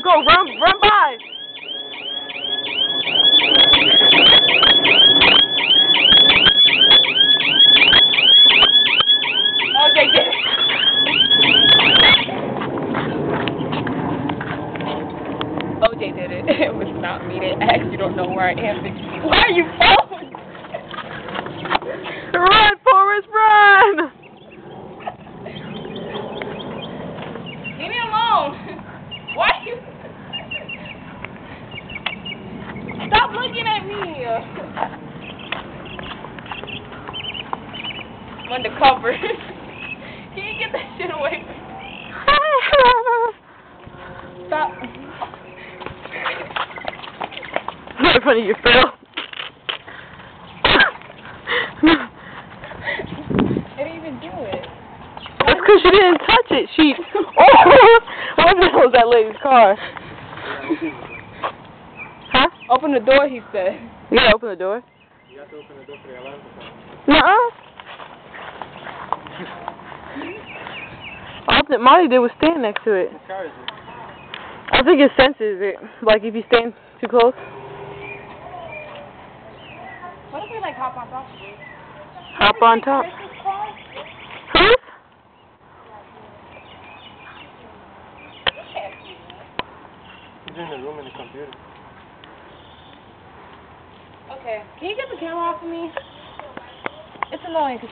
Go, run by. OJ did it. OJ did it. It was not me. They asked, you don't know where I am. Where are you going? Run, Forrest, run! Leave me alone. Why are you... Stop looking at me. I'm undercover. Can you get that shit away from me? Stop. Not in front of you, Phil. I didn't even do it. That's because she didn't touch it. She... Oh! What was that lady's car? Huh? Open the door, he said. You gotta open the door? You have to open the door for the alarm to come. Nuh-uh. All that Molly did was stand next to it. What car is it? I think it senses it. Like if you stand too close. What if we like hop on top of it? Hop on top. Whose? He's in the room in the computer. Okay. Can you get the camera off of me? It's annoying.